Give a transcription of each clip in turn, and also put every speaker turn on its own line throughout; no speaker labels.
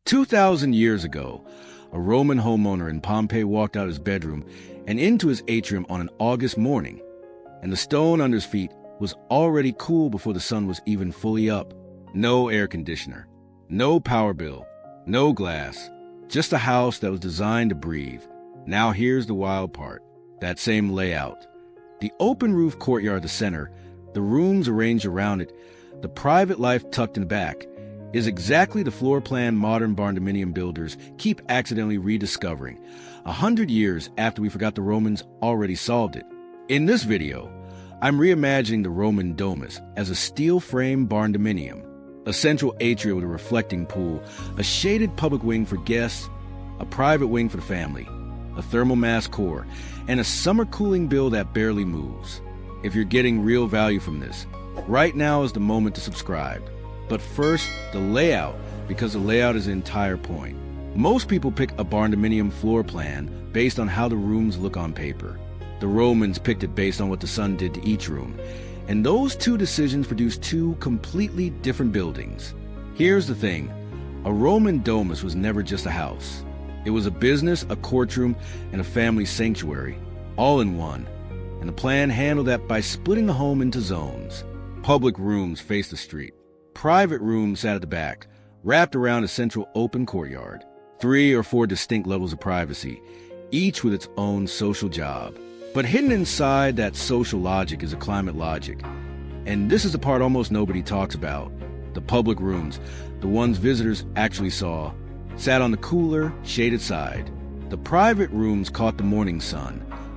2,000 years ago, a Roman homeowner in Pompeii walked out his bedroom and into his atrium on an August morning, and the stone under his feet was already cool before the sun was even fully up. No air conditioner, no power bill, no glass, just a house that was designed to breathe. Now here's the wild part, that same layout. The open roof courtyard at the center, the rooms arranged around it, the private life tucked in the back, is exactly the floor plan modern Barndominium builders keep accidentally rediscovering, 100 years after we forgot the Romans already solved it. In this video, I'm reimagining the Roman domus as a steel-frame Barndominium, a central atrium with a reflecting pool, a shaded public wing for guests, a private wing for the family, a thermal mass core, and a summer cooling bill that barely moves. If you're getting real value from this, right now is the moment to subscribe. But first, the layout, because the layout is the entire point. Most people pick a Barndominium floor plan based on how the rooms look on paper. The Romans picked it based on what the sun did to each room. And those two decisions produced two completely different buildings. Here's the thing, a Roman domus was never just a house. It was a business, a courtroom, and a family sanctuary, all in one. And the plan handled that by splitting the home into zones. Public rooms faced the street. Private rooms sat at the back, wrapped around a central open courtyard. 3 or 4 distinct levels of privacy, each with its own social job. But hidden inside that social logic is a climate logic. And this is the part almost nobody talks about. The public rooms, the ones visitors actually saw, sat on the cooler, shaded side. The private rooms caught the morning sun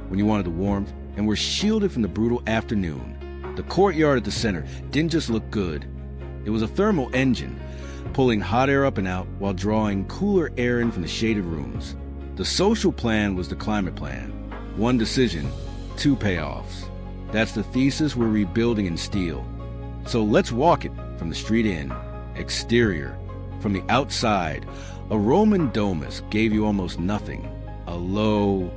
when you wanted the warmth and were shielded from the brutal afternoon. The courtyard at the center didn't just look good. It was a thermal engine, pulling hot air up and out while drawing cooler air in from the shaded rooms. The social plan was the climate plan. 1 decision, 2 payoffs. That's the thesis we're rebuilding in steel. So let's walk it from the street in. Exterior. From the outside, a Roman domus gave you almost nothing. A low,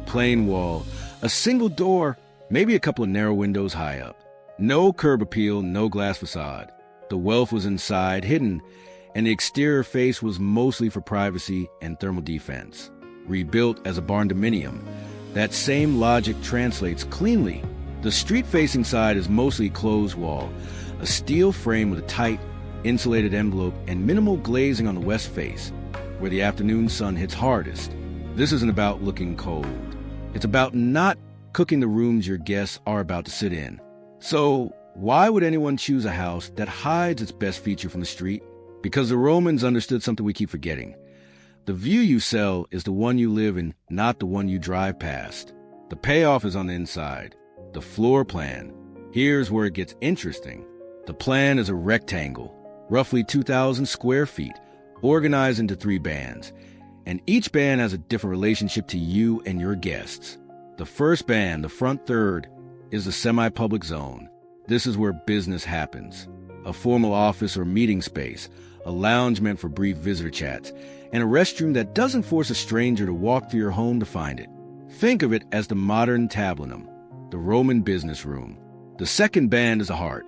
plain wall, a single door, maybe a couple of narrow windows high up. No curb appeal, no glass facade. The wealth was inside, hidden, and the exterior face was mostly for privacy and thermal defense. Rebuilt as a Barndominium, that same logic translates cleanly. The street-facing side is mostly closed wall, a steel frame with a tight, insulated envelope and minimal glazing on the west face, where the afternoon sun hits hardest. This isn't about looking cold. It's about not cooking the rooms your guests are about to sit in. So, why would anyone choose a house that hides its best feature from the street? Because the Romans understood something we keep forgetting. The view you sell is the one you live in, not the one you drive past. The payoff is on the inside. The floor plan. Here's where it gets interesting. The plan is a rectangle, roughly 2,000 square feet, organized into 3 bands. And each band has a different relationship to you and your guests. The first band, the front third, is the semi-public zone. This is where business happens. A formal office or meeting space, a lounge meant for brief visitor chats, and a restroom that doesn't force a stranger to walk through your home to find it. Think of it as the modern tablinum, the Roman business room. The second band is the heart,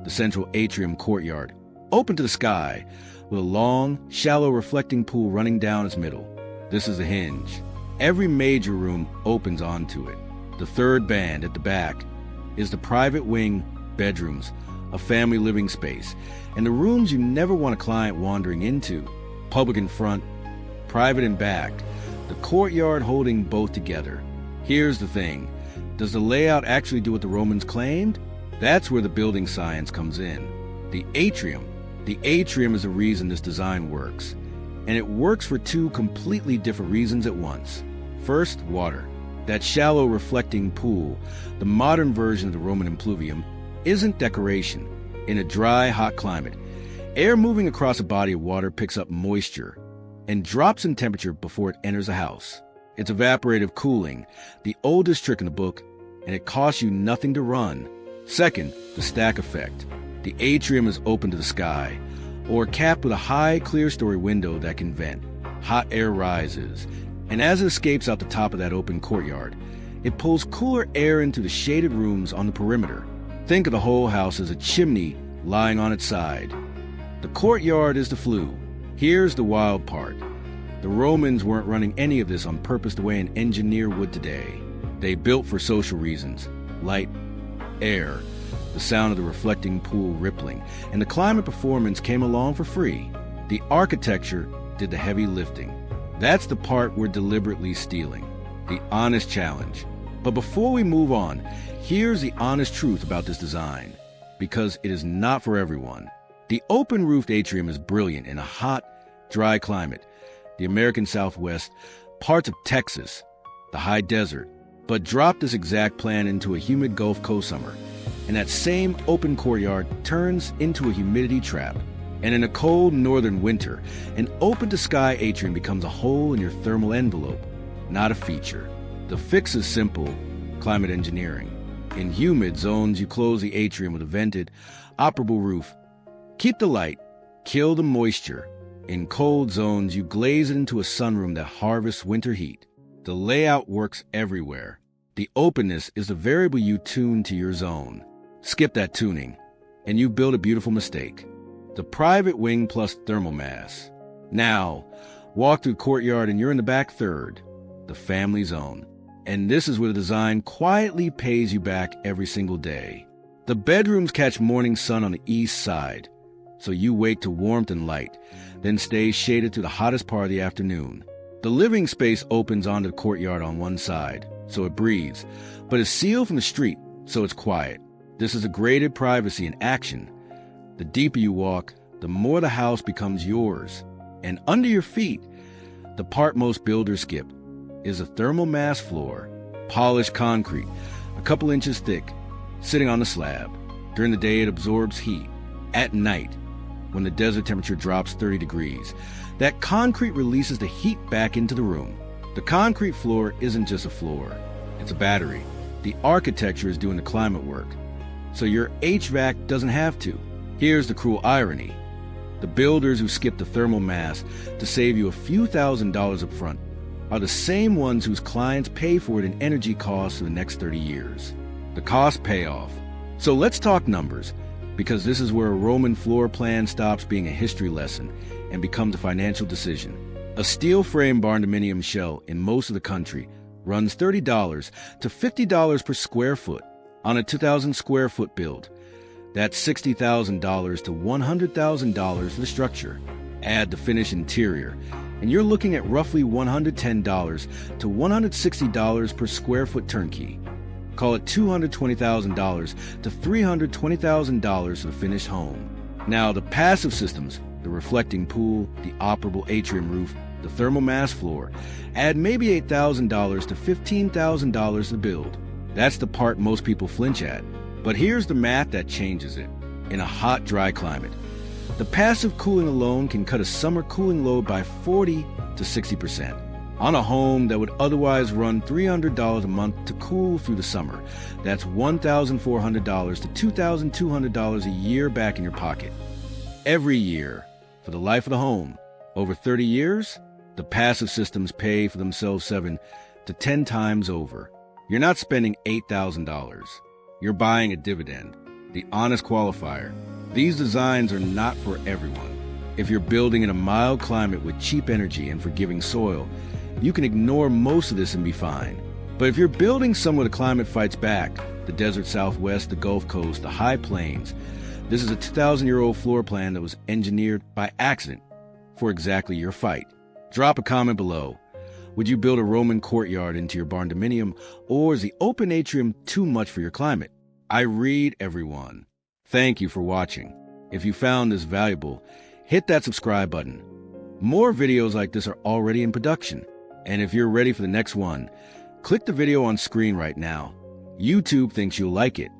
the central atrium courtyard, open to the sky, with a long, shallow reflecting pool running down its middle. This is the hinge. Every major room opens onto it. The third band at the back is the private wing, bedrooms, a family living space, and the rooms you never want a client wandering into. Public in front, private in back, the courtyard holding both together. Here's the thing, does the layout actually do what the Romans claimed? That's where the building science comes in. The atrium. The atrium is the reason this design works, and it works for 2 completely different reasons at once. First, water. That shallow reflecting pool, the modern version of the Roman impluvium, isn't decoration. In a dry, hot climate, air moving across a body of water picks up moisture and drops in temperature before it enters a house. It's evaporative cooling, the oldest trick in the book, and it costs you nothing to run. Second, the stack effect. The atrium is open to the sky, or capped with a high clerestory window that can vent. Hot air rises, and as it escapes out the top of that open courtyard, it pulls cooler air into the shaded rooms on the perimeter. Think of the whole house as a chimney lying on its side. The courtyard is the flue. Here's the wild part. The Romans weren't running any of this on purpose the way an engineer would today. They built for social reasons: light, air, the sound of the reflecting pool rippling, and the climate performance came along for free. The architecture did the heavy lifting. That's the part we're deliberately stealing, the honest challenge. But before we move on, here's the honest truth about this design, because it is not for everyone. The open-roofed atrium is brilliant in a hot, dry climate, the American Southwest, parts of Texas, the high desert. But drop this exact plan into a humid Gulf Coast summer, and that same open courtyard turns into a humidity trap. And in a cold northern winter, an open-to-sky atrium becomes a hole in your thermal envelope, not a feature. The fix is simple: climate engineering. In humid zones, you close the atrium with a vented, operable roof. Keep the light, kill the moisture. In cold zones, you glaze it into a sunroom that harvests winter heat. The layout works everywhere. The openness is the variable you tune to your zone. Skip that tuning, and you build a beautiful mistake: the private wing plus thermal mass. Now, walk through Courtyard and you're in the back third, the family zone. And this is where the design quietly pays you back every single day. The bedrooms catch morning sun on the east side, so you wake to warmth and light, then stay shaded through the hottest part of the afternoon. The living space opens onto the courtyard on one side, so it breathes, but is sealed from the street, so it's quiet. This is a graded privacy in action. The deeper you walk, the more the house becomes yours. And under your feet, the part most builders skip, is a thermal mass floor, polished concrete, a couple inches thick, sitting on the slab. During the day, it absorbs heat. At night, when the desert temperature drops 30 degrees, that concrete releases the heat back into the room. The concrete floor isn't just a floor, it's a battery. The architecture is doing the climate work, so your HVAC doesn't have to. Here's the cruel irony. The builders who skip the thermal mass to save you a few $1,000s up front are the same ones whose clients pay for it in energy costs for the next 30 years. The cost payoff. So let's talk numbers, because this is where a Roman floor plan stops being a history lesson and becomes a financial decision. A steel frame Barndominium shell in most of the country runs $30 to $50 per square foot. On a 2,000 square foot build, that's $60,000 to $100,000 for the structure. Add the finished interior, and you're looking at roughly $110 to $160 per square foot turnkey. Call it $220,000 to $320,000 for the finished home. Now, the passive systems, the reflecting pool, the operable atrium roof, the thermal mass floor, add maybe $8,000 to $15,000 to build. That's the part most people flinch at. But here's the math that changes it. In a hot, dry climate, the passive cooling alone can cut a summer cooling load by 40 to 60%. On a home that would otherwise run $300 a month to cool through the summer, that's $1,400 to $2,200 a year back in your pocket. Every year, for the life of the home. Over 30 years, the passive systems pay for themselves 7 to 10 times over. You're not spending $8,000. You're buying a dividend, the honest qualifier. These designs are not for everyone. If you're building in a mild climate with cheap energy and forgiving soil, you can ignore most of this and be fine. But if you're building somewhere the climate fights back, the desert Southwest, the Gulf Coast, the high plains, this is a 2,000-year-old floor plan that was engineered by accident for exactly your fight. Drop a comment below. Would you build a Roman courtyard into your Barndominium, or is the open atrium too much for your climate? I read everyone. Thank you for watching. If you found this valuable, hit that subscribe button. More videos like this are already in production. And if you're ready for the next one, click the video on screen right now. YouTube thinks you'll like it.